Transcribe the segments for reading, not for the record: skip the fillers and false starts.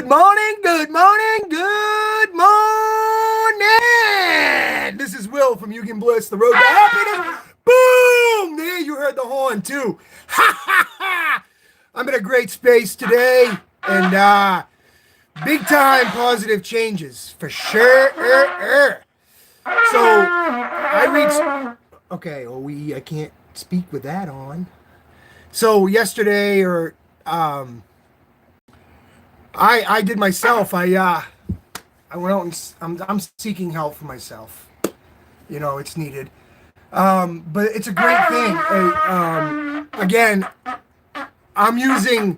morning, good morning, good morning. This is Will from You Can Bliss, the road to happiness. Boom! There, you heard the horn too. Ha ha ha! I'm in a great space today, and big time positive changes for sure. So I reached. Okay, I can't speak with that on. So yesterday, I did myself. I went out and I'm seeking help for myself. You know, it's needed. But it's a great thing. Again, I'm using.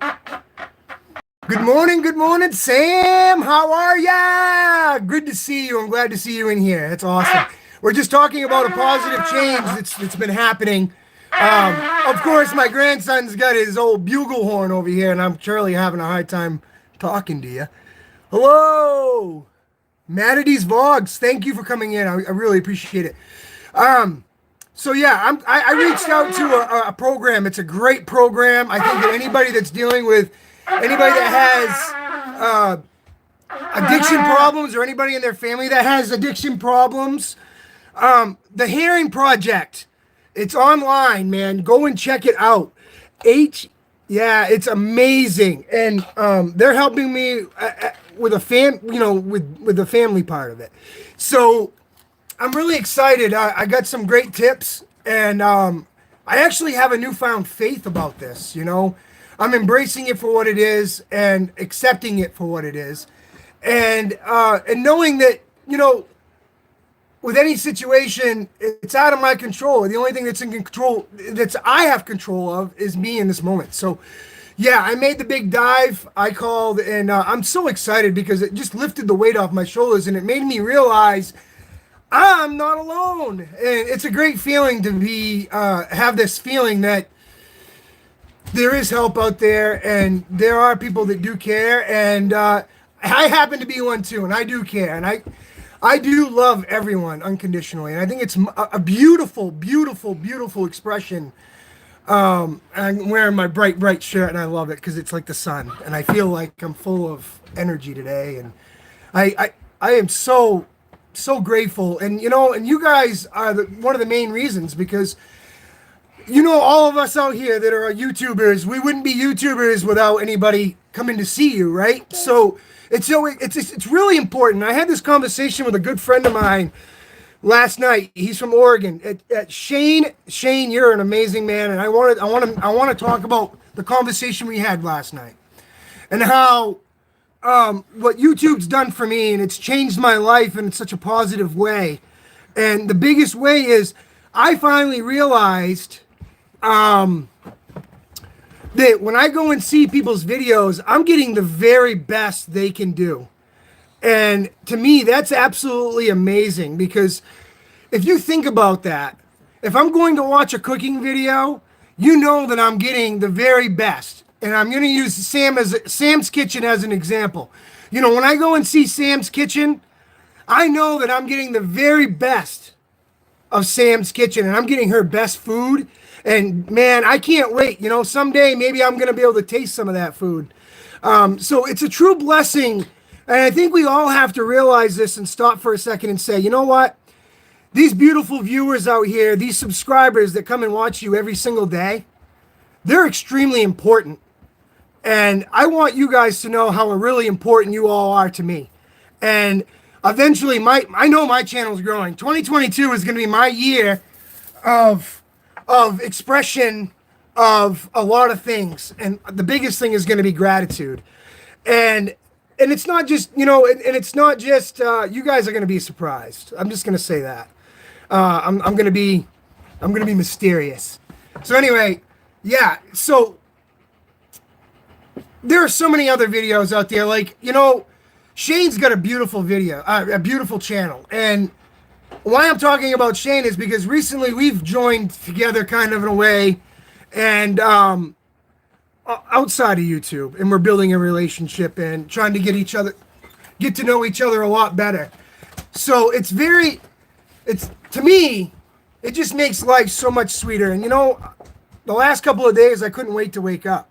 Good morning, Sam. How are ya? Good to see you. I'm glad to see you in here. That's awesome. We're just talking about a positive change that's been happening. Of course, my grandson's got his old bugle horn over here, and I'm surely having a hard time talking to you. Hello, Manatees Vlogs. Thank you for coming in. I really appreciate it. So yeah, I reached out to a program. It's a great program. I think that anybody that's dealing with anybody that has addiction problems or anybody in their family that has addiction problems, the Hearing Project. It's online, man. Go and check it out. Yeah, it's amazing, and they're helping me with with the family part of it. So I'm really excited. I got some great tips, and I actually have a newfound faith about this. You know, I'm embracing it for what it is and accepting it for what it is, and knowing that with any situation, it's out of my control. The only thing that's in control, I have control of, is me in this moment. So, yeah, I made the big dive. I called, and I'm so excited because it just lifted the weight off my shoulders, and it made me realize I'm not alone. And it's a great feeling to be have this feeling that there is help out there, and there are people that do care, and I happen to be one too, and I do care, and I do love everyone unconditionally, and I think it's a beautiful, beautiful, beautiful expression. I'm wearing my bright shirt, and I love it because it's like the sun, and I feel like I'm full of energy today, and I am so grateful, and and you guys are one of the main reasons, because all of us out here that are YouTubers, we wouldn't be YouTubers without anybody coming to see you, right? So it's really important. I had this conversation with a good friend of mine last night. He's from Oregon. At Shane, you're an amazing man, and I want to talk about the conversation we had last night and how what YouTube's done for me, and it's changed my life in such a positive way. And the biggest way is I finally realized that when I go and see people's videos, I'm getting the very best they can do. And to me, that's absolutely amazing, because if you think about that, if I'm going to watch a cooking video, you know that I'm getting the very best. And I'm going to use Sam's Kitchen as an example. When I go and see Sam's Kitchen, I know that I'm getting the very best of Sam's Kitchen, and I'm getting her best food. And man, I can't wait. Someday maybe I'm going to be able to taste some of that food. So it's a true blessing. And I think we all have to realize this and stop for a second and say, you know what? These beautiful viewers out here, these subscribers that come and watch you every single day, they're extremely important. And I want you guys to know how really important you all are to me. And eventually, I know my channel is growing. 2022 is going to be my year of expression of a lot of things, and the biggest thing is going to be gratitude. And it's not just and it's not just you guys are going to be surprised. I'm just going to say that I'm going to be mysterious. So anyway, yeah. So there are so many other videos out there, like Shane's got a beautiful video, a beautiful channel. And why I'm talking about Shane is because recently we've joined together kind of in a way, and outside of YouTube, and we're building a relationship and trying to get to know each other a lot better. So to me, it just makes life so much sweeter. And the last couple of days I couldn't wait to wake up.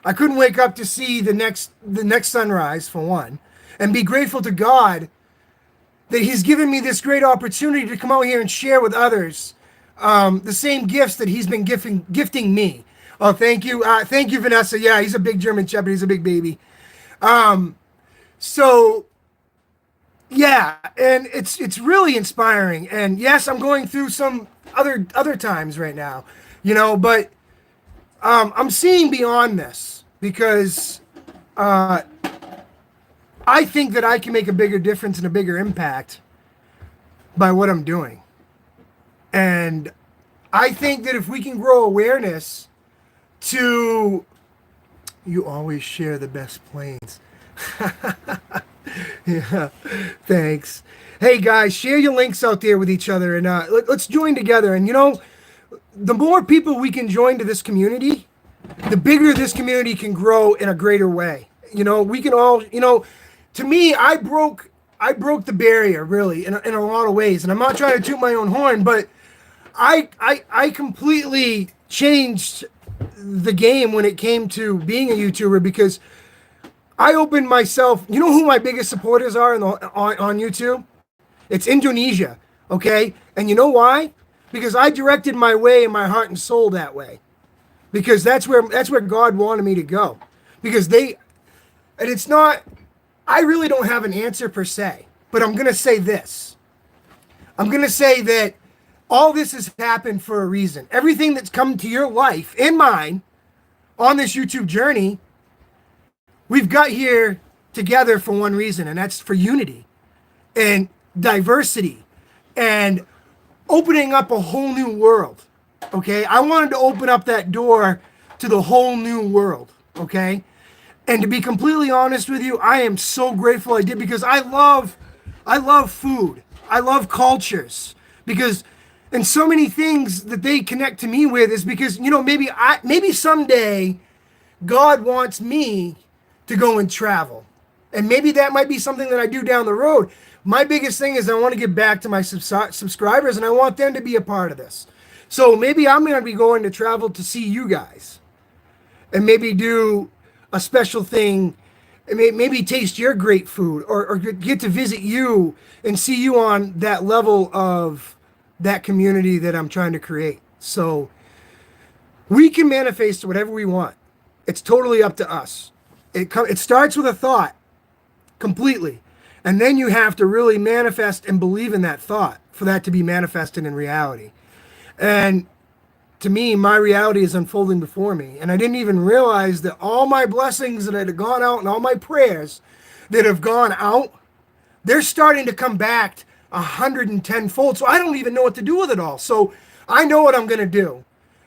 I couldn't wake up to see the next sunrise, for one, and be grateful to God that He's given me this great opportunity to come out here and share with others the same gifts that He's been gifting me. Oh, thank you, Vanessa. Yeah, he's a big German Shepherd. He's a big baby. So yeah, and it's really inspiring. And yes, I'm going through some other times right now, but I'm seeing beyond this because I think that I can make a bigger difference and a bigger impact by what I'm doing. And I think that if we can grow awareness to, you always share the best planes. Yeah, thanks. Hey guys, share your links out there with each other, and let's join together. And the more people we can join to this community, the bigger this community can grow in a greater way. We can all, to me, I broke the barrier really in a lot of ways. And I'm not trying to toot my own horn, but I completely changed the game when it came to being a YouTuber, because I opened myself. You know who my biggest supporters are on YouTube? It's Indonesia, okay? And you know why? Because I directed my way and my heart and soul that way. Because that's where God wanted me to go. Because it's not, I really don't have an answer per se, but I'm going to say this. I'm going to say that all this has happened for a reason. Everything that's come to your life and mine on this YouTube journey, we've got here together for one reason, and that's for unity and diversity and opening up a whole new world. Okay, I wanted to open up that door to the whole new world. Okay, and to be completely honest with you, I am so grateful I did, because I love food. I love cultures, because and so many things that they connect to me with is because maybe someday God wants me to go and travel, and maybe that might be something that I do down the road. My biggest thing is I want to give back to my subscribers, and I want them to be a part of this. So maybe I'm going to be going to travel to see you guys, and maybe do a special thing, and maybe taste your great food, or get to visit you and see you on that level of that community that I'm trying to create. So we can manifest whatever we want. It's totally up to us. It starts with a thought completely. And then you have to really manifest and believe in that thought for that to be manifested in reality. And to me, my reality is unfolding before me. And I didn't even realize that all my blessings that had gone out and all my prayers that have gone out, they're starting to come back 110-fold. So I don't even know what to do with it all. So I know what I'm going to do.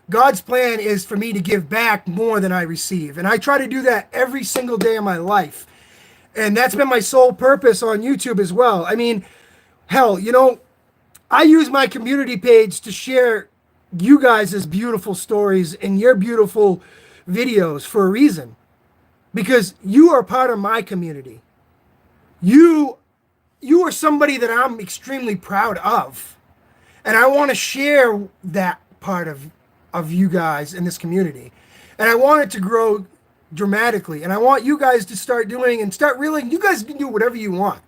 God's plan is for me to give back more than I receive. And I try to do that every single day of my life. And that's been my sole purpose on YouTube as well. I mean, hell, I use my community page to share you guys' beautiful stories and your beautiful videos for a reason. Because you are part of my community. You are somebody that I'm extremely proud of. And I want to share that part of you guys in this community. And I want it to grow dramatically. And I want you guys to start doing and start realizing you guys can do whatever you want.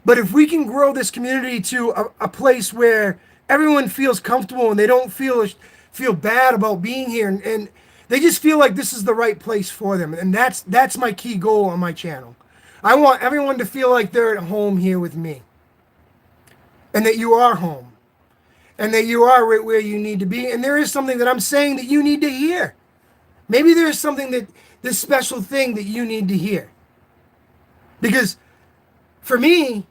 But if we can grow this community to a place where everyone feels comfortable and they don't feel bad about being here, and they just feel like this is the right place for them. And that's my key goal on my channel. I want everyone to feel like they're at home here with me. And that you are home. And that you are right where you need to be. And there is something that I'm saying that you need to hear. Maybe there's something this special thing that you need to hear. Because for me,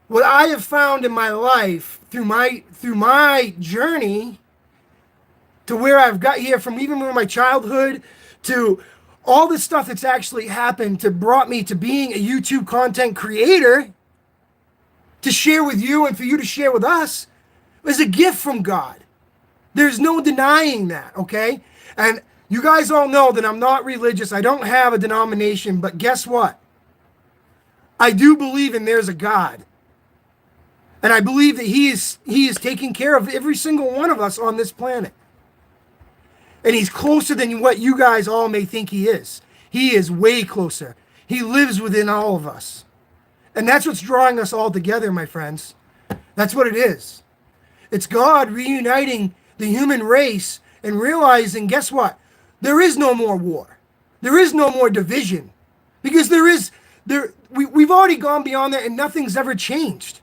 what I have found in my life through my journey to where I've got here, from my childhood to all the stuff that's actually happened to brought me to being a YouTube content creator, to share with you and for you to share with us, is a gift from God. There's no denying that, okay? And you guys all know that I'm not religious. I don't have a denomination, but guess what? I do believe there's a God. And I believe that he is taking care of every single one of us on this planet. And he's closer than what you guys all may think he is. He is way closer. He lives within all of us. And that's what's drawing us all together, my friends. That's what it is. It's God reuniting the human race and realizing, guess what? There is no more war. There is no more division. Because we've already gone beyond that and nothing's ever changed.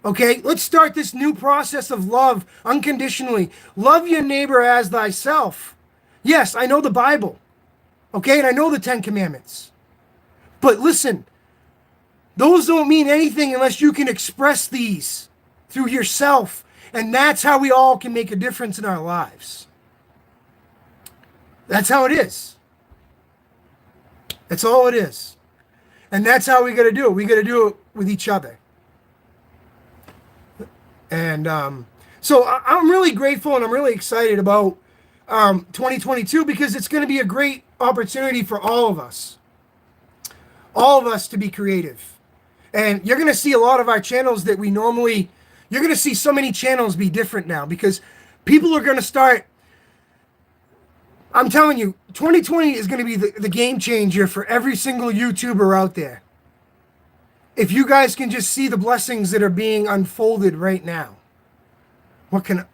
Okay, let's start this new process of love unconditionally. Love your neighbor as thyself. Yes, I know the Bible. Okay, and I know the 10 Commandments. But listen, those don't mean anything unless you can express these through yourself. And that's how we all can make a difference in our lives. That's how it is. That's all it is. And that's how we got to do it. We got to do it with each other. And so I'm really grateful and I'm really excited about 2022 because it's going to be a great opportunity for all of us to be creative. And you're going to see a lot of our channels that we normally, you're going to see so many channels be different now because people are going to start, I'm telling you, 2020 is going to be the game changer for every single YouTuber out there. If you guys can just see the blessings that are being unfolded right now, what can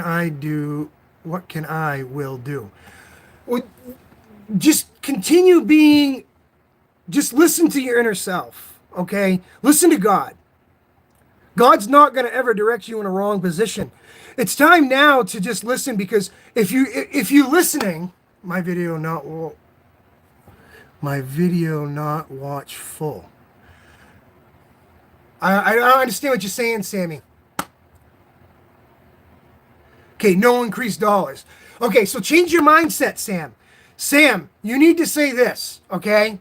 I do? What can I will do? Just continue being, just listen to your inner self, okay? Listen to God. God's not going to ever direct you in a wrong position. It's time now to just listen because if you're listening, my video not watch full. I don't understand what you're saying, Sammy. Okay, no increased dollars. Okay, so change your mindset, Sam. Sam, you need to say this, okay?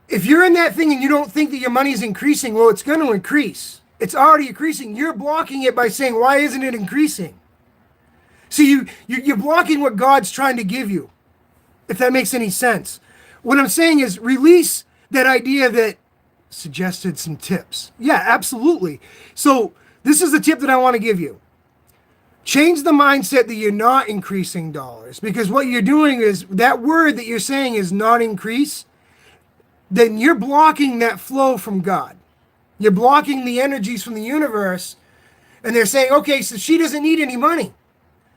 If you're in that thing and you don't think that your money is increasing, well, it's going to increase. It's already increasing. You're blocking it by saying, why isn't it increasing? See, you're blocking what God's trying to give you, if that makes any sense. What I'm saying is release that idea that suggested some tips. Yeah, absolutely. So this is the tip that I want to give you. Change the mindset that you're not increasing dollars because what you're doing is that word that you're saying is not increase. Then you're blocking that flow from God. You're blocking the energies from the universe. And they're saying, okay, so she doesn't need any money.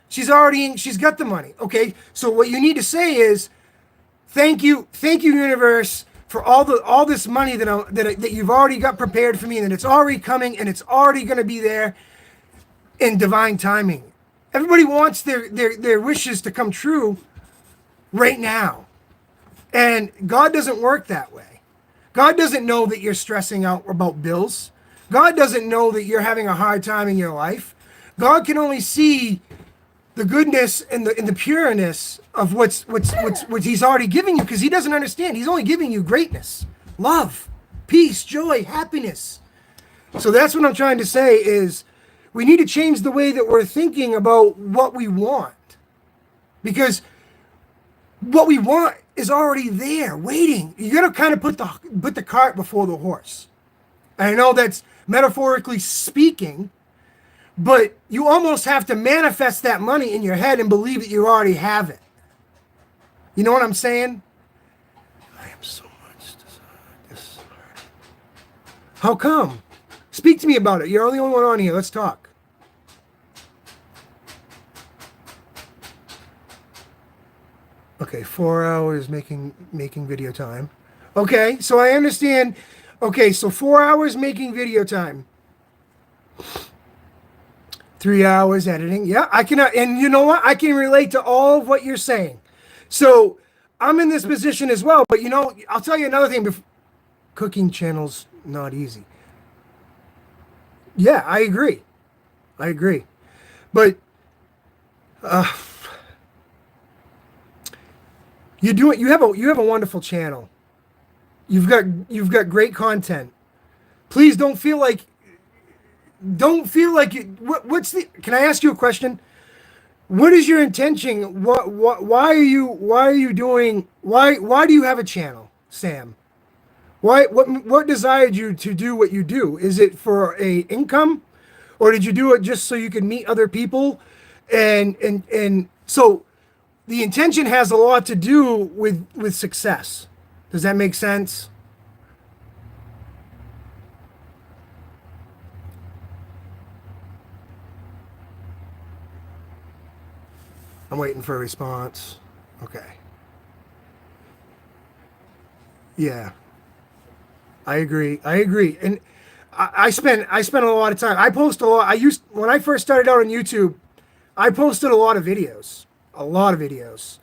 She's got the money. Okay, so what you need to say is, thank you, universe, for all this money that you've already got prepared for me, and that it's already coming, and it's already going to be there in divine timing. Everybody wants their wishes to come true right now, and God doesn't work that way. God doesn't know that you're stressing out about bills. God doesn't know that you're having a hard time in your life. God can only see the goodness and the pureness of what he's already giving you because he doesn't understand. He's only giving you greatness, love, peace, joy, happiness. So that's what I'm trying to say is we need to change the way that we're thinking about what we want because what we want is already there waiting. You got to kind of put the cart before the horse. And I know that's metaphorically speaking, but you almost have to manifest that money in your head and believe that you already have it. You know what I'm saying? I am so much disheartened. How come? Speak to me about it. You're the only one on here. Let's talk. Okay, 4 hours making video time. Okay, so I understand. Okay, so 4 hours making video time. 3 hours editing. Yeah, I can, and you know what? I can relate to all of what you're saying. So I'm in this position as well. But you know, I'll tell you another thing. Cooking channels not easy. Yeah, I agree. But you have a wonderful channel. You've got great content. Please don't feel like what's the, can I ask you a question? What is your intention? Why do you have a channel, Sam? What desired you to do what you do? Is it for a income, or did you do it just so you could meet other people And so the intention has a lot to do with success. Does that make sense? I'm waiting for a response. Okay. Yeah, I agree. I agree. And I spent a lot of time. I post a lot. When I first started out on YouTube, I posted a lot of videos. A lot of videos.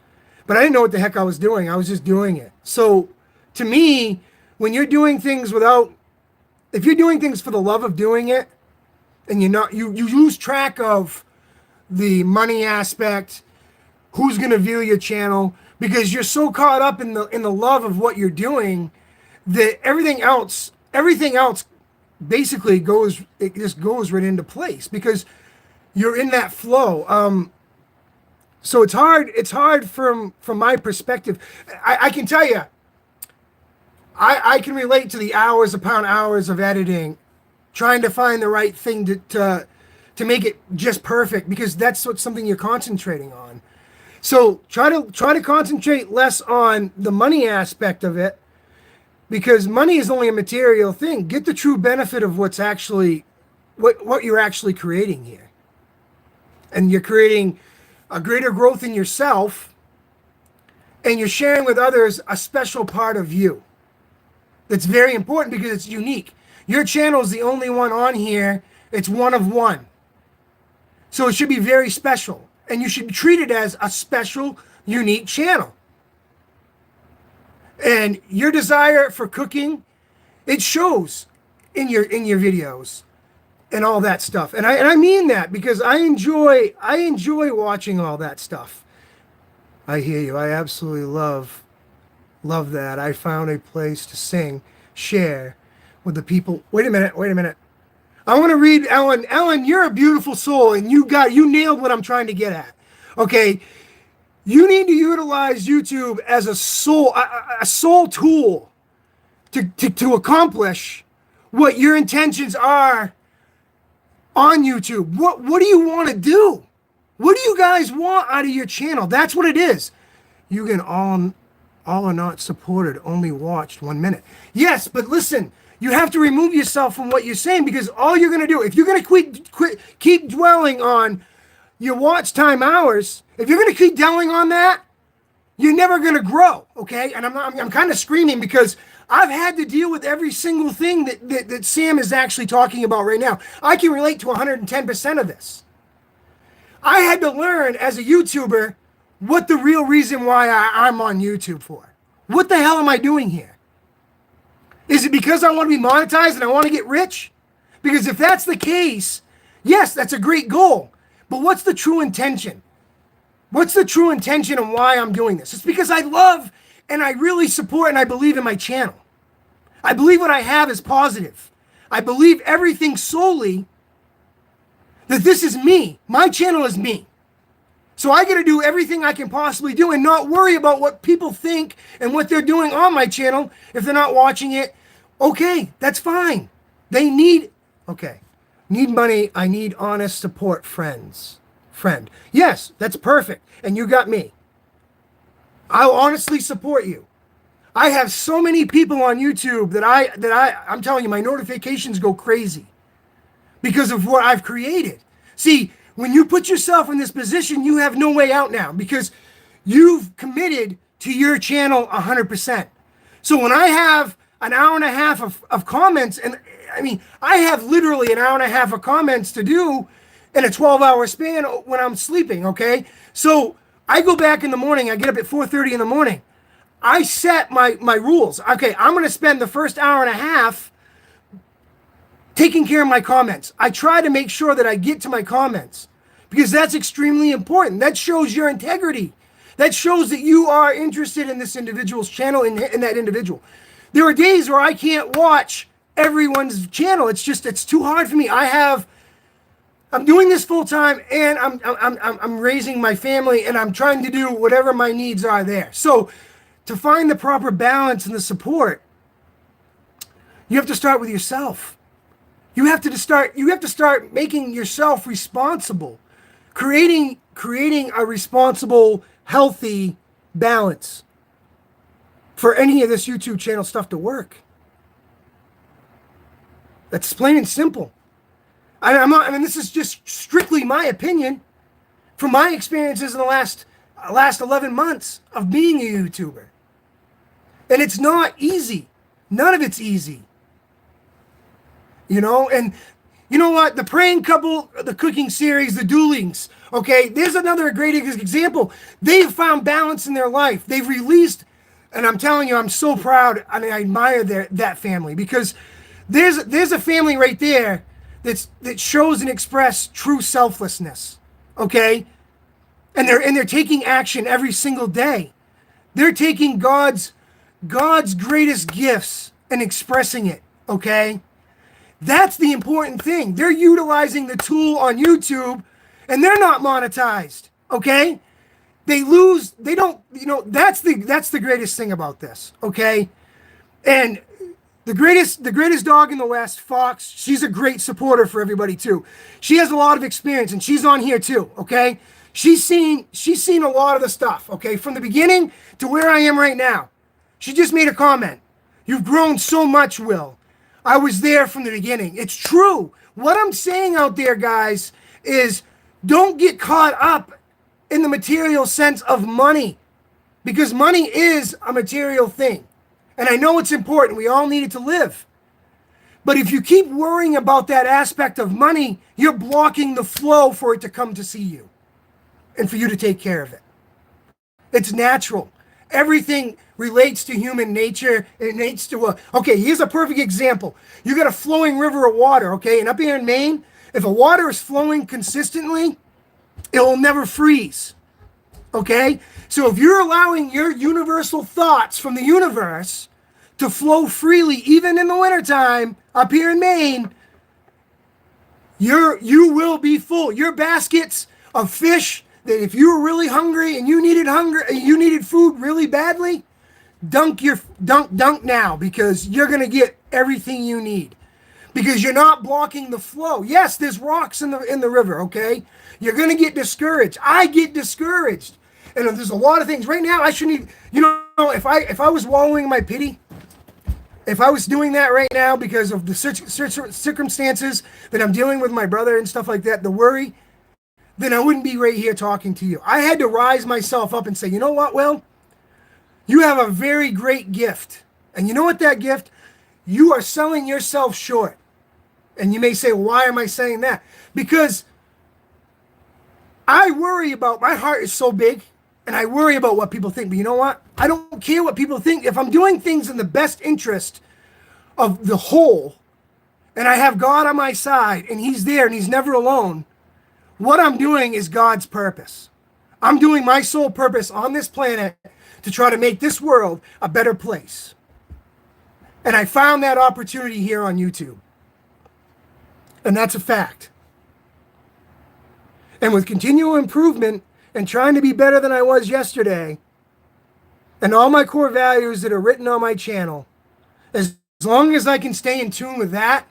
But I didn't know what the heck I was doing. I was just doing it. So to me, when you're doing things if you're doing things for the love of doing it, and you lose track of the money aspect, who's going to view your channel, because you're so caught up in the love of what you're doing that everything else basically just goes right into place because you're in that flow. So it's hard from my perspective. I can tell you, I can relate to the hours upon hours of editing, trying to find the right thing to make it just perfect, because that's something you're concentrating on. So try to concentrate less on the money aspect of it, because money is only a material thing. Get the true benefit of what you're actually creating here. And you're creating a greater growth in yourself, and you're sharing with others a special part of you. That's very important because it's unique. Your channel is the only one on here. It's one of one. So it should be very special. And you should treat it as a special, unique channel. And your desire for cooking, it shows in your videos and all that stuff. And I mean that because I enjoy watching all that stuff. I hear you. I absolutely love that. I found a place to sing, share with the people. Wait a minute. I want to read Ellen. Ellen, you're a beautiful soul, and you nailed what I'm trying to get at. Okay, you need to utilize YouTube as a soul tool to accomplish what your intentions are on YouTube. What do you want to do? What do you guys want out of your channel? That's what it is. You can all are not supported, only watched 1 minute. Yes, but listen. You have to remove yourself from what you're saying, because all you're going to do, if you're going to keep dwelling on your watch time hours, if you're going to keep dwelling on that, you're never going to grow, okay? And I'm kind of screaming because I've had to deal with every single thing that Sam is actually talking about right now. I can relate to 110% of this. I had to learn as a YouTuber what the real reason why I'm on YouTube for. What the hell am I doing here? Is it because I want to be monetized and I want to get rich? Because if that's the case, yes, that's a great goal. But what's the true intention? What's the true intention and why I'm doing this? It's because I love and I really support and I believe in my channel. I believe what I have is positive. I believe everything solely that this is me. My channel is me. So I got to do everything I can possibly do and not worry about what people think and what they're doing on my channel. If they're not watching it, okay, that's fine. Need money. I need honest support, friend. Yes, that's perfect. And you got me. I'll honestly support you. I have so many people on YouTube that I'm telling you, my notifications go crazy because of what I've created. See, when you put yourself in this position, you have no way out now because you've committed to your channel 100%. So when I have an hour and a half of comments, and I mean, I have literally an hour and a half of comments to do in a 12-hour span when I'm sleeping, okay? So I go back in the morning, I get up at 4:30 in the morning. I set my rules. Okay, I'm going to spend the first hour and a half taking care of my comments. I try to make sure that I get to my comments because that's extremely important. That shows your integrity. That shows that you are interested in this individual's channel and that individual. There are days where I can't watch everyone's channel. It's too hard for me. I'm doing this full time and I'm raising my family and I'm trying to do whatever my needs are there. So to find the proper balance and the support, you have to start with yourself. You have to start making yourself responsible. creating a responsible, healthy balance for any of this YouTube channel stuff to work. That's plain and simple. I'm not. I mean, this is just strictly my opinion from my experiences in the last 11 months of being a YouTuber. And it's not easy. None of it's easy. You know, and you know what? The Praying Couple, the cooking series, the Duelings, okay, there's another great example. They've found balance in their life. They've released, and I'm telling you, I'm so proud. I mean, I admire that family, because there's a family right there that shows and express true selflessness, okay? And they're taking action every single day. They're taking God's greatest gifts and expressing it, okay? That's the important thing. They're utilizing the tool on YouTube, and they're not monetized, okay? They don't, you know, that's the greatest thing about this, okay? And the greatest dog in the West, Fox, she's a great supporter for everybody too. She has a lot of experience, and she's on here too, okay? She's seen a lot of the stuff, okay? From the beginning to where I am right now. She just made a comment. You've grown so much, Will. I was there from the beginning. It's true. What I'm saying out there, guys, is don't get caught up in the material sense of money, because money is a material thing. And I know it's important. We all need it to live. But if you keep worrying about that aspect of money, you're blocking the flow for it to come to see you and for you to take care of it. It's natural. Everything relates to human nature. It relates to okay, here's a perfect example. You got a flowing river of water, okay? And up here in Maine, if a water is flowing consistently, it will never freeze, okay? So if you're allowing your universal thoughts from the universe to flow freely, even in the wintertime up here in Maine, you will be full. Your baskets of fish, that if you were really hungry and you needed food really badly, dunk now, because you're going to get everything you need, because you're not blocking the flow. Yes, there's rocks in the river, okay? You're going to get discouraged. I get discouraged. And there's a lot of things right now. I shouldn't even, you know, if I was wallowing in my pity, if I was doing that right now because of the circumstances that I'm dealing with my brother and stuff like that, the worry, then I wouldn't be right here talking to you. I had to rise myself up and say, you know what, Will? You have a very great gift. And you know what that gift? You are selling yourself short. And you may say, why am I saying that? Because I worry about, my heart is so big, and I worry about what people think. But you know what? I don't care what people think. If I'm doing things in the best interest of the whole, and I have God on my side, and he's there, and he's never alone, what I'm doing is God's purpose. I'm doing my sole purpose on this planet to try to make this world a better place. And I found that opportunity here on YouTube. And that's a fact. And with continual improvement and trying to be better than I was yesterday, and all my core values that are written on my channel, as long as I can stay in tune with that,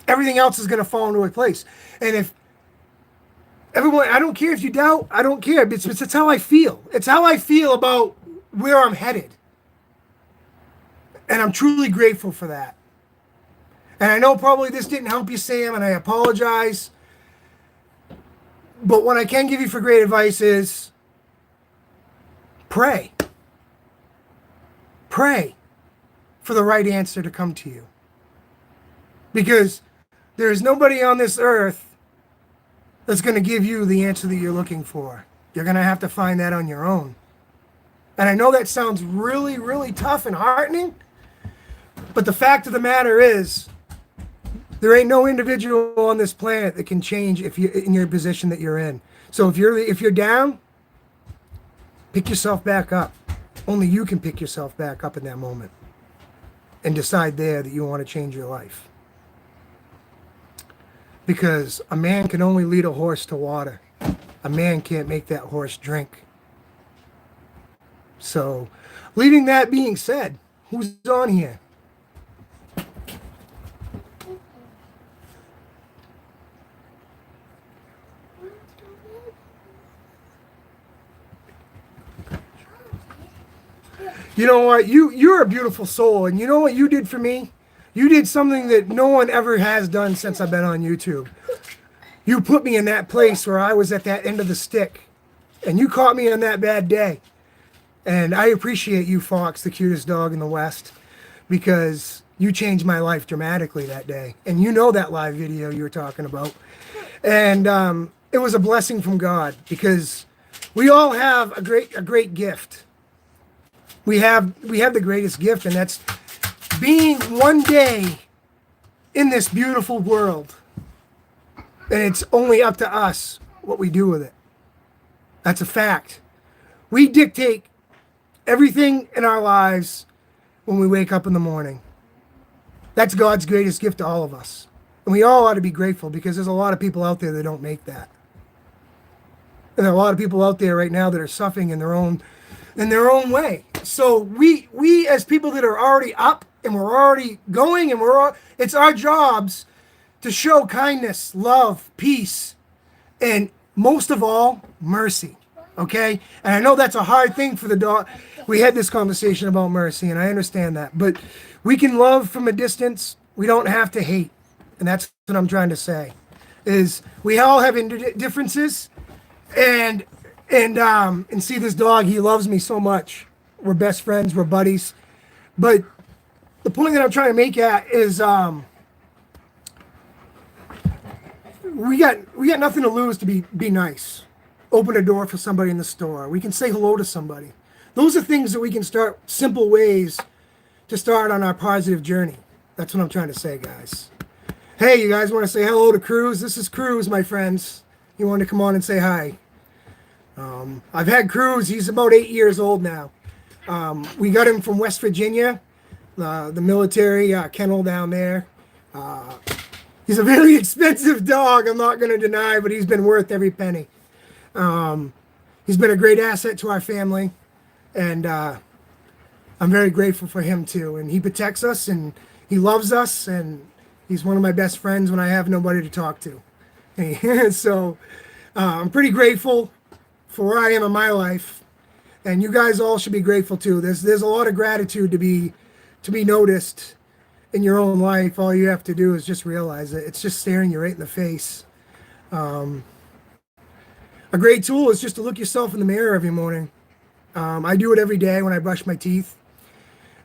everything else is going to fall into place. And if everyone, I don't care if you doubt, I don't care. It's how I feel. It's how I feel about where I'm headed. And I'm truly grateful for that. And I know probably this didn't help you, Sam, and I apologize. But what I can give you for great advice is pray. Pray for the right answer to come to you. Because there is nobody on this earth that's going to give you the answer that you're looking for. You're going to have to find that on your own. And I know that sounds really, really tough and heartening, but the fact of the matter is, there ain't no individual on this planet that can change if you're in your position that you're in. So if you're down, pick yourself back up. Only you can pick yourself back up in that moment and decide there that you want to change your life. Because a man can only lead a horse to water. A man can't make that horse drink. So, leaving that being said, who's on here? You know what? You're a beautiful soul, and you know what you did for me? You did something that no one ever has done since I've been on YouTube. You put me in that place where I was at that end of the stick, and you caught me on that bad day. And I appreciate you, Fox, the cutest dog in the West, because you changed my life dramatically that day. And you know that live video you were talking about. And it was a blessing from God, because we all have a great gift. We have the greatest gift, and that's being one day in this beautiful world. And it's only up to us what we do with it. That's a fact. We dictate everything in our lives when we wake up in the morning. That's God's greatest gift to all of us. And we all ought to be grateful, because there's a lot of people out there that don't make that. And there are a lot of people out there right now that are suffering in their own way. So we as people that are already up and we're already going, and it's our jobs to show kindness, love, peace, and most of all, mercy. Okay? And I know that's a hard thing for the dog. We had this conversation about mercy, and I understand that. But we can love from a distance. We don't have to hate. And that's what I'm trying to say, is we all have differences. And see this dog, he loves me so much. We're best friends, we're buddies. But the point that I'm trying to make is we got nothing to lose to be nice. Open a door for somebody in the store. We can say hello to somebody. Those are things that we can start, simple ways to start on our positive journey. That's what I'm trying to say, guys. Hey, you guys want to say hello to Cruz? This is Cruz, my friends. You want to come on and say hi? I've had Cruz. He's about 8 years old now. We got him from West Virginia, the military kennel down there. He's a very expensive dog, I'm not going to deny, but he's been worth every penny. He's been a great asset to our family, and I'm very grateful for him too. And he protects us, and he loves us, and he's one of my best friends when I have nobody to talk to. So I'm pretty grateful for where I am in my life, and you guys all should be grateful too. There's a lot of gratitude to be noticed in your own life. All you have to do is just realize it. It's just staring you right in the face. A great tool is just to look yourself in the mirror every morning. I do it every day when I brush my teeth,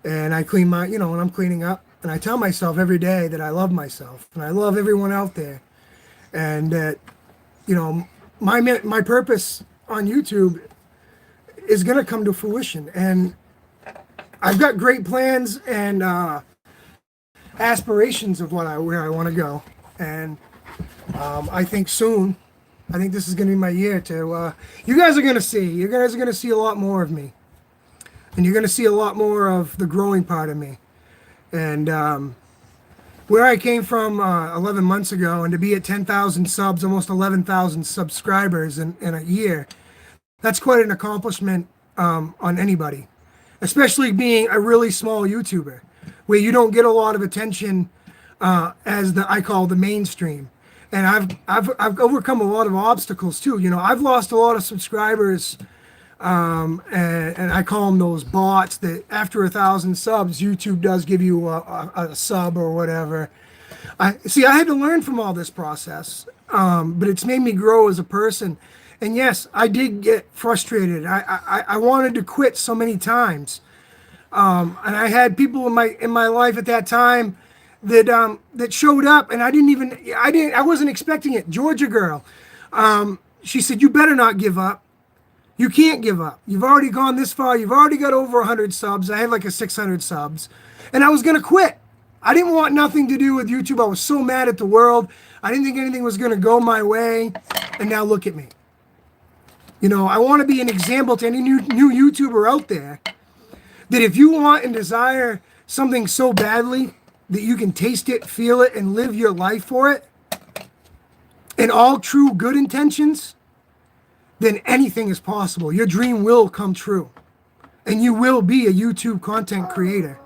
and I clean when I'm cleaning up, and I tell myself every day that I love myself and I love everyone out there, and that my purpose on YouTube is going to come to fruition. And I've got great plans and aspirations of where I want to go. And I think soon, I think this is going to be my year to, you guys are going to see a lot more of me. And you're going to see a lot more of the growing part of me. And where I came from 11 months ago, and to be at 10,000 subs, almost 11,000 subscribers in a year, that's quite an accomplishment on anybody, especially being a really small YouTuber, where you don't get a lot of attention as I call the mainstream. And I've overcome a lot of obstacles too. I've lost a lot of subscribers, and I call them those bots that after 1,000 subs, YouTube does give you a sub or whatever. I had to learn from all this process, but it's made me grow as a person. And yes, I did get frustrated. I wanted to quit so many times, and I had people in my life at that time that showed up, and I wasn't expecting it. Georgia girl, she said, "You better not give up. You can't give up. You've already gone this far. You've already got over 100 subs. I had like 600 subs, and I was gonna quit. I didn't want nothing to do with YouTube. I was so mad at the world. I didn't think anything was gonna go my way, and now look at me. I want to be an example to any new YouTuber out there, that if you want and desire something so badly that you can taste it, feel it, and live your life for it, in all true good intentions, then anything is possible. Your dream will come true, and you will be a YouTube content creator.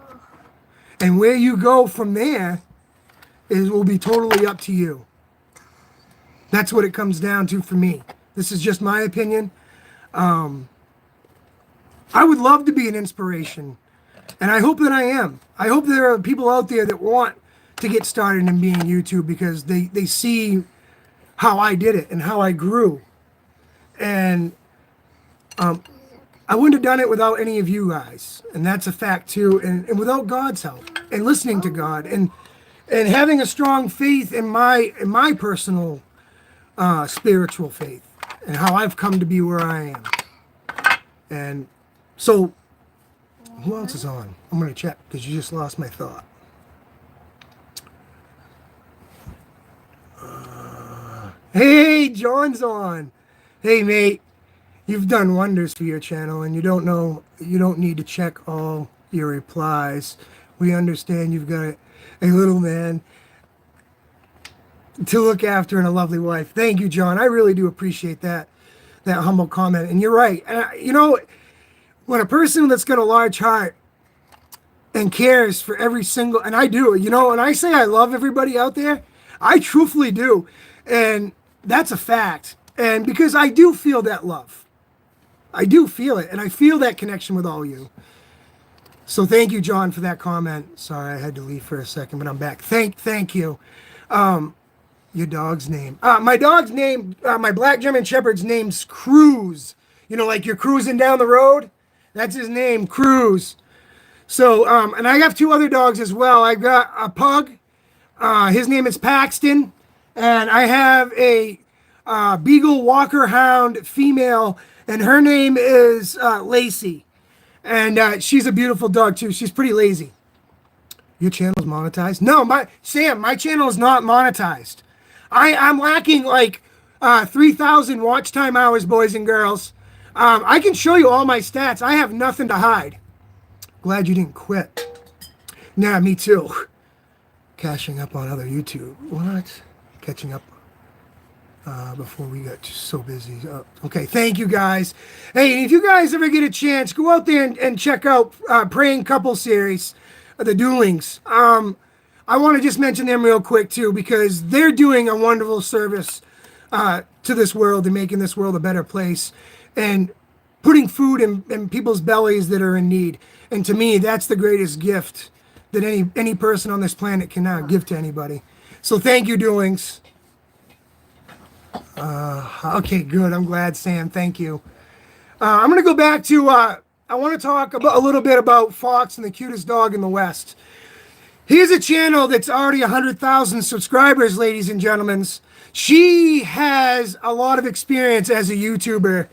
And where you go from there will be totally up to you. That's what it comes down to for me. This is just my opinion. I would love to be an inspiration, and I hope that I am. I hope there are people out there that want to get started in being YouTube because they see how I did it and how I grew. And I wouldn't have done it without any of you guys. And that's a fact too. And without God's help and listening to God and having a strong faith in my personal spiritual faith and how I've come to be where I am. And so who else is on? I'm going to check because you just lost my thought. Hey, John's on. Hey, mate, you've done wonders for your channel, and you don't need to check all your replies. We understand you've got a little man to look after and a lovely wife. Thank you, John. I really do appreciate that humble comment. And you're right. You know, when a person that's got a large heart and cares for every single, and I do, you know, and I say I love everybody out there, I truthfully do. And that's a fact. And because I do feel that love. I do feel it. And I feel that connection with all you. So thank you, John, for that comment. Sorry, I had to leave for a second, but I'm back. Thank you. Your dog's name. My dog's name, my black German Shepherd's name's Cruz. You know, like you're cruising down the road? That's his name, Cruz. So, and I have two other dogs as well. I've got a pug. His name is Paxton. And I have a Beagle Walker Hound female, and her name is Lacey. And she's a beautiful dog, too. She's pretty lazy. Your channel's monetized? No, my channel is not monetized. I'm lacking like 3,000 watch time hours, boys and girls. I can show you all my stats. I have nothing to hide. Glad you didn't quit. Nah, me too. Cashing up on other YouTube. What? Catching up before we got so busy. Okay, thank you guys. Hey, if you guys ever get a chance, go out there and check out Praying Couple series, the Duelings. I want to just mention them real quick too because they're doing a wonderful service to this world and making this world a better place and putting food in people's bellies that are in need. And to me, that's the greatest gift that any person on this planet can give to anybody. So thank you, Duelings. Okay, good. I'm glad, Sam. Thank you. I'm going to go back to, I want to talk about a little bit about Fox and the cutest dog in the West. Here's a channel that's already 100,000 subscribers, ladies and gentlemen. She has a lot of experience as a YouTuber.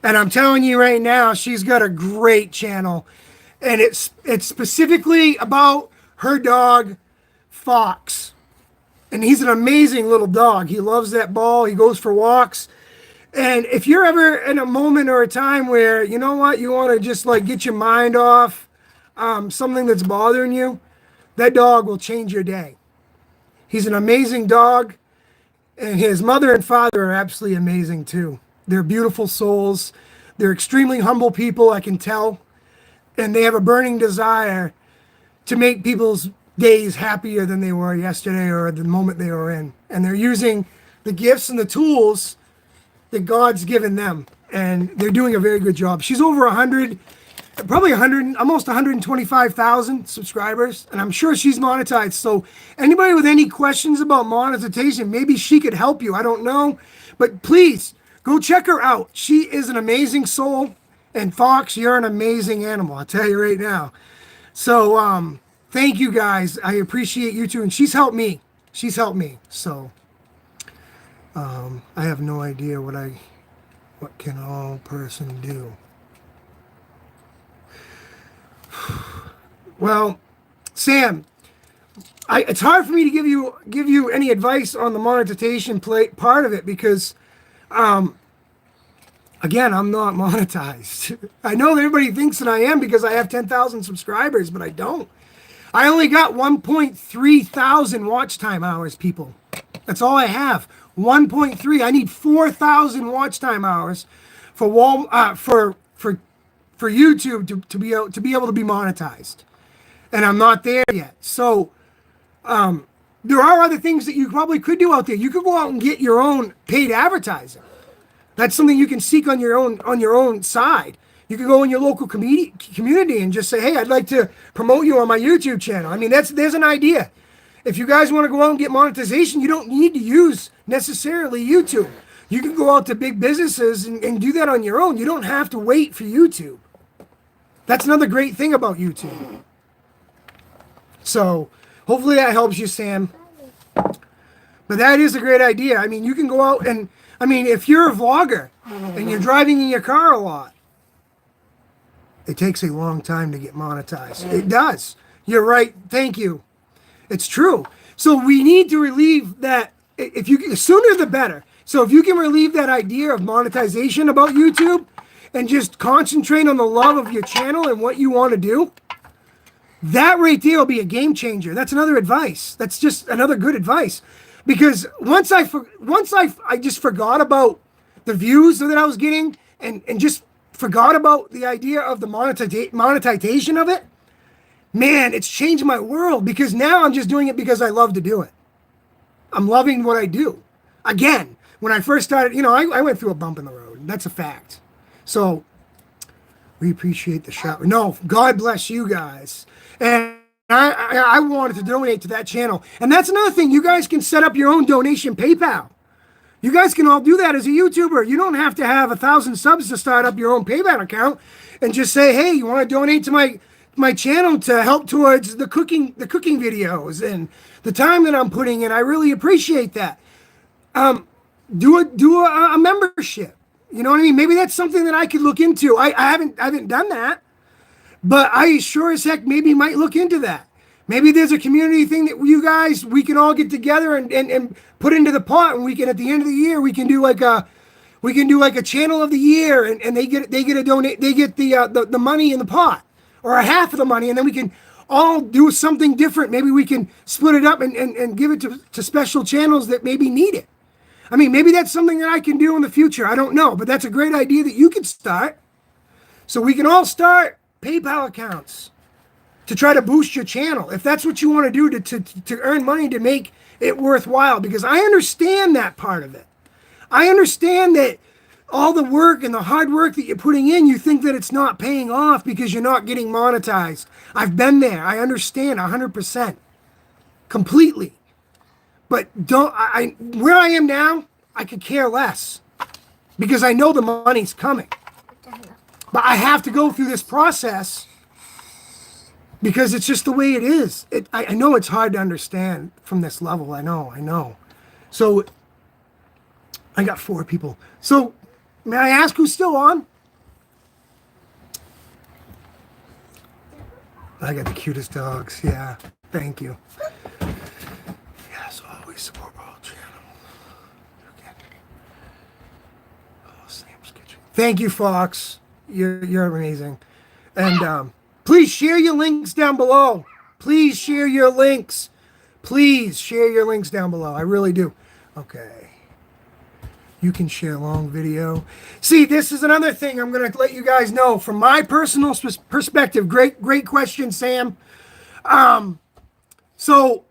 And I'm telling you right now, she's got a great channel. And it's specifically about her dog, Fox. And he's an amazing little dog. He loves that ball. He goes for walks. And if you're ever in a moment or a time where, you know what, you want to just like get your mind off something that's bothering you, that dog will change your day. He's an amazing dog. And his mother and father are absolutely amazing too. They're beautiful souls. They're extremely humble people, I can tell. And they have a burning desire to make people's days happier than they were yesterday or the moment they were in. And they're using the gifts and the tools that God's given them. And they're doing a very good job. She's over 100, probably 100, almost 125,000 subscribers. And I'm sure she's monetized. So anybody with any questions about monetization, maybe she could help you. I don't know. But please go check her out. She is an amazing soul. And Fox, you're an amazing animal. I'll tell you right now. So, thank you guys. I appreciate you too. And she's helped me. She's helped me. So, I have no idea what can all person do. Well, Sam, it's hard for me to give you any advice on the monetization part of it because, again, I'm not monetized. I know everybody thinks that I am because I have 10,000 subscribers, but I don't. I only got 1.3 thousand watch time hours, people. That's all I have. 1.3. I need 4,000 watch time hours for YouTube to be able to be monetized, and I'm not there yet. So, there are other things that you probably could do out there. You could go out and get your own paid advertising. That's something you can seek on your own side. You can go in your local community and just say, hey, I'd like to promote you on my YouTube channel. I mean, there's an idea. If you guys want to go out and get monetization, you don't need to use necessarily YouTube. You can go out to big businesses and do that on your own. You don't have to wait for YouTube. That's another great thing about YouTube. So hopefully that helps you, Sam. But that is a great idea. I mean, you can go out and, I mean, if you're a vlogger and you're driving in your car a lot, it takes a long time to get monetized. It does. You're right. Thank you. It's true. So we need to relieve that. If you, the sooner the better. So if you can relieve that idea of monetization about YouTube and just concentrate on the love of your channel and what you want to do, that right there will be a game changer. That's another advice. That's just another good advice. Because once I just forgot about the views that I was getting and just forgot about the idea of the monetization of it, man, it's changed my world, because now I'm just doing it because I love to do it. I'm loving what I do. Again, when I first started, you know, I went through a bump in the road. That's a fact. So we appreciate the shout. No, God bless you guys. And I wanted to donate to that channel. And that's another thing. You guys can set up your own donation PayPal. You guys can all do that as a YouTuber. You don't have to have 1,000 subs to start up your own PayPal account and just say, hey, you want to donate to my channel to help towards the cooking videos and the time that I'm putting in. I really appreciate that. Do a membership. You know what I mean? Maybe that's something that I could look into. I haven't done that, but I sure as heck maybe might look into that. Maybe there's a community thing that we can all get together and put into the pot, and we can, at the end of the year, we can do like a channel of the year, and they get the money in the pot, or a half of the money, and then we can all do something different. Maybe we can split it up and give it to special channels that maybe need it. I mean, maybe that's something that I can do in the future. I don't know, but that's a great idea that you could start. So we can all start PayPal accounts to try to boost your channel, if that's what you want to do to earn money, to make it worthwhile. Because I understand that part of it. I understand that all the work and the hard work that you're putting in, you think that it's not paying off because you're not getting monetized. I've been there. I understand 100%, completely. But where I am now, I could care less, because I know the money's coming. But I have to go through this process because it's just the way it is. I know it's hard to understand from this level. I know. So I got 4 people. So may I ask who's still on? I got the cutest dogs. Yeah, thank you. Yes, always support all channels. Okay. Oh, Sam's Kitchen. Thank you, Fox. You're amazing. And please share your links down below. Please share your links. Please share your links down below. I really do. Okay. You can share long video. See, this is another thing I'm going to let you guys know from my personal perspective. Great question, Sam. So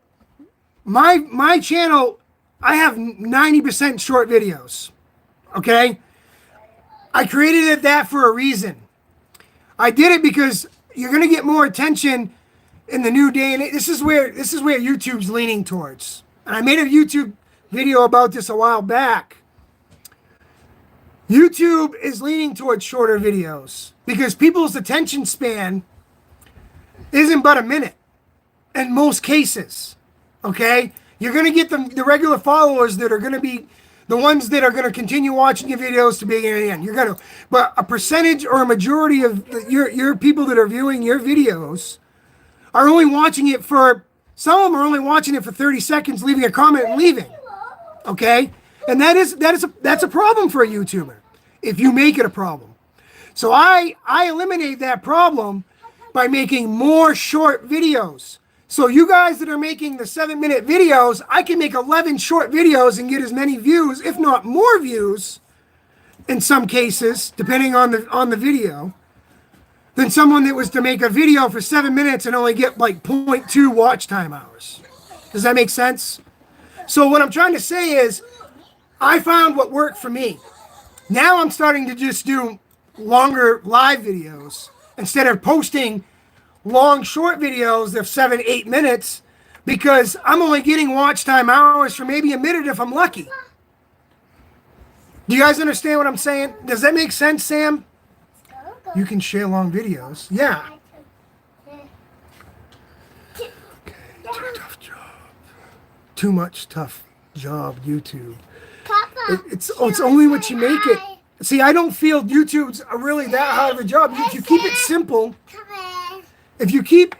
my channel, I have 90% short videos. Okay? I created that for a reason. I did it because you're going to get more attention in the new day, and this is where YouTube's leaning towards. And I made a YouTube video about this a while back. YouTube is leaning towards shorter videos because people's attention span isn't but a minute in most cases. Okay? You're going to get the regular followers that are going to be the ones that are going to continue watching your videos to beginning to end. You're going to, but a percentage or a majority of your people that are viewing your videos are only watching it for, some of them are only watching it for 30 seconds, leaving a comment and leaving. Okay? And that's a problem for a YouTuber if you make it a problem. So I eliminate that problem by making more short videos. So you guys that are making the 7-minute videos, I can make 11 short videos and get as many views, if not more views, in some cases, depending on the video, than someone that was to make a video for 7 minutes and only get like 0.2 watch time hours. Does that make sense? So what I'm trying to say is, I found what worked for me. Now I'm starting to just do longer live videos instead of posting long short videos of 7-8 minutes, because I'm only getting watch time hours for maybe a minute if I'm lucky. Do you guys understand what I'm saying? Does that make sense, Sam? You can share long videos. Yeah. Okay, tough job. Too much tough job, YouTube. Papa, It's only what you make it. See, I don't feel YouTube's really that hard of a job. If you keep it simple, if you keep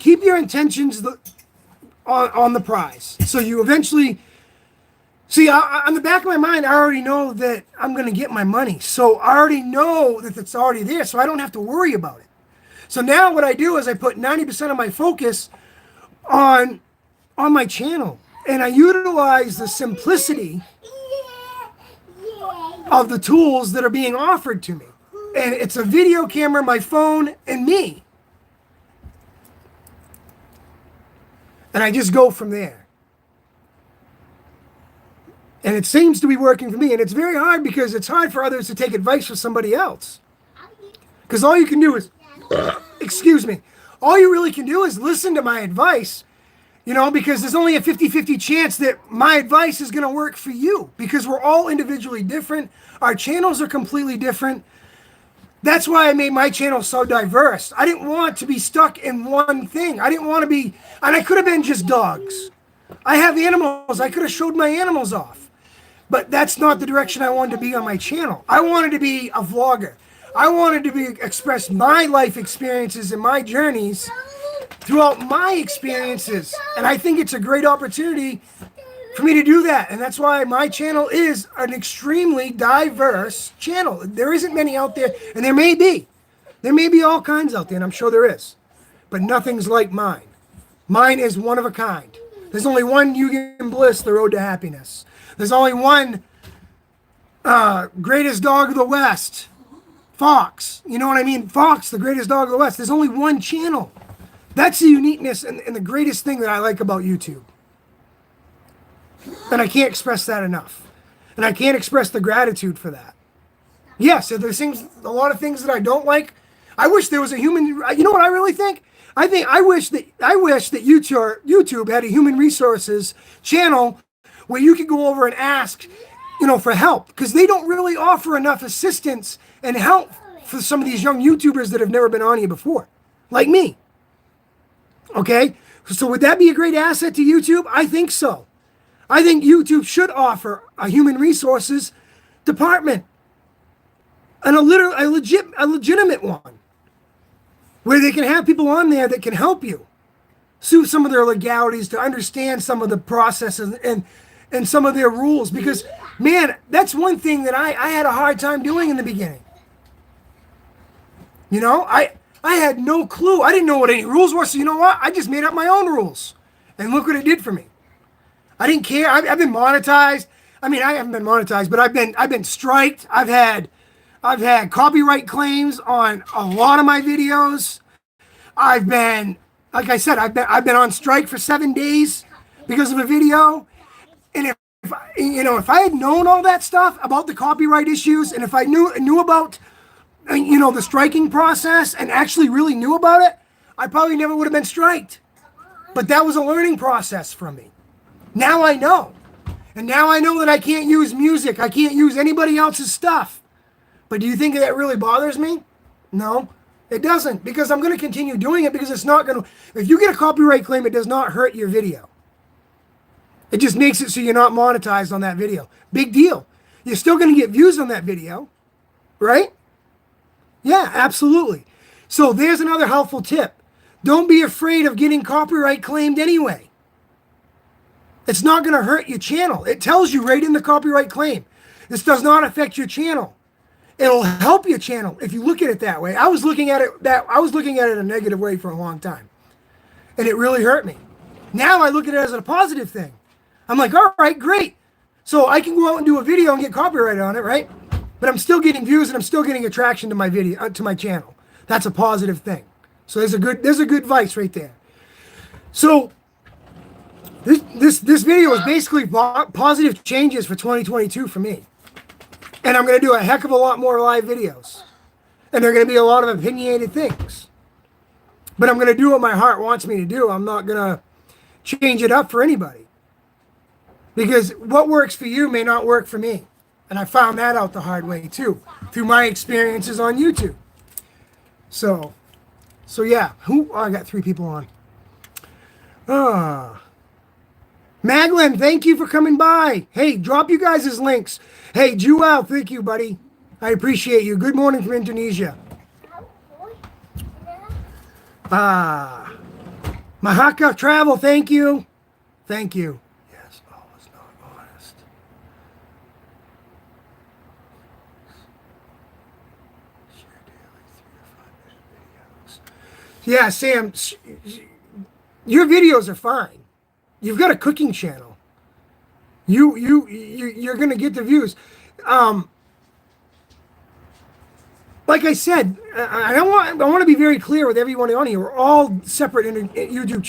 your intentions on the prize, so you eventually see. On the back of my mind, I already know that I'm going to get my money, so I already know that it's already there, so I don't have to worry about it. So now what I do is I put 90% of my focus on my channel, and I utilize the simplicity of the tools that are being offered to me. And it's a video camera, my phone, and me. And I just go from there. And it seems to be working for me. And it's very hard because it's hard for others to take advice from somebody else. Because all you can do is, excuse me, all you really can do is listen to my advice. You know, because there's only a 50-50 chance that my advice is going to work for you, because we're all individually different. Our channels are completely different. That's why I made my channel so diverse. I didn't want to be stuck in one thing. I didn't want to be, and I could have been just dogs. I have animals. I could have showed my animals off. But that's not the direction I wanted to be on my channel. I wanted to be a vlogger. I wanted to express my life experiences and my journeys throughout my experiences. And I think it's a great opportunity for me to do that. And that's why my channel is an extremely diverse channel. There isn't many out there, and there may be. There may be all kinds out there, and I'm sure there is. But nothing's like mine. Mine is one of a kind. There's only one Eugen Bliss, The Road to Happiness. There's only one greatest dog of the West, Fox. You know what I mean? Fox, the greatest dog of the West. There's only one channel. That's the uniqueness and the greatest thing that I like about YouTube. And I can't express that enough. And I can't express the gratitude for that. Yes, so there's a lot of things that I don't like. I wish there was a human, you know what I really think? I wish that YouTube had a human resources channel where you could go over and ask, for help, because they don't really offer enough assistance and help for some of these young YouTubers that have never been on here before, like me. Okay, so would that be a great asset to YouTube? I think so. I think YouTube should offer a human resources department, and a legitimate one, where they can have people on there that can help you through some of their legalities, to understand some of the processes and some of their rules. Because, man, that's one thing that I had a hard time doing in the beginning. I had no clue. I didn't know what any rules were. So you know what? I just made up my own rules. And look what it did for me. I didn't care. I've been monetized. I mean, I haven't been monetized, but I've been striked. I've had copyright claims on a lot of my videos. I've been, like I said, I've been on strike for 7 days because of a video. And if I had known all that stuff about the copyright issues, and if I knew about the striking process and actually really knew about it, I probably never would have been striked. But that was a learning process for me. Now I know. And now I know that I can't use music. I can't use anybody else's stuff. But do you think that really bothers me? No, it doesn't. Because I'm going to continue doing it, because it's not going to... If you get a copyright claim, it does not hurt your video. It just makes it so you're not monetized on that video. Big deal. You're still going to get views on that video, right? Yeah, absolutely. So there's another helpful tip. Don't be afraid of getting copyright claimed anyway. It's not going to hurt your channel. It tells you right in the copyright claim, this does not affect your channel. It'll help your channel if you look at it that way. I was looking at it a negative way for a long time, and it really hurt me. Now I look at it as a positive thing. I'm like, all right, great. So I can go out and do a video and get copyrighted on it, right? But I'm still getting views and I'm still getting attraction to my video, to my channel. That's a positive thing. So there's a good vice right there. So this video is basically positive changes for 2022 for me. And I'm going to do a heck of a lot more live videos. And they're going to be a lot of opinionated things. But I'm going to do what my heart wants me to do. I'm not going to change it up for anybody. Because what works for you may not work for me. And I found that out the hard way too, through my experiences on YouTube. So yeah. I got 3 people on. Maglin, thank you for coming by. Hey, drop you guys' links. Hey, Joel, thank you, buddy. I appreciate you. Good morning from Indonesia. Mahaka Travel, thank you. Thank you. Yes, all is not honest. Share daily 3 to 5 minute videos. Yeah, Sam, your videos are fine. You've got a cooking channel. You're gonna get the views. Like I said, I want to be very clear with everyone on here. We're all separate YouTube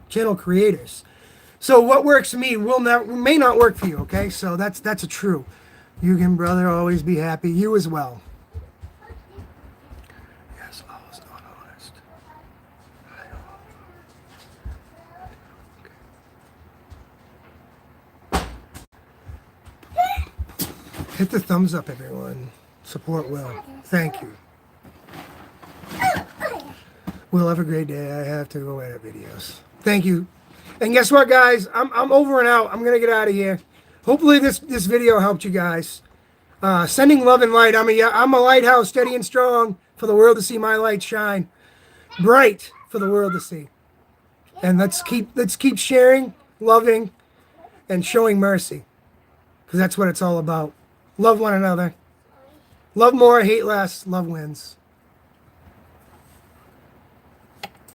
channel creators. So what works for me may not work for you. Okay, so that's a true. You can, brother, always be happy. You as well. Yes, always not honest. Hit the thumbs up, everyone. Support Will. Thank you. Will, have a great day. I have to go edit videos. Thank you. And guess what, guys? I'm over and out. I'm gonna get out of here. Hopefully this video helped you guys. Sending love and light. I'm a lighthouse, steady and strong, for the world to see my light shine. Bright for the world to see. And let's keep sharing, loving, and showing mercy. Because that's what it's all about. Love one another. Love more, hate less, love wins.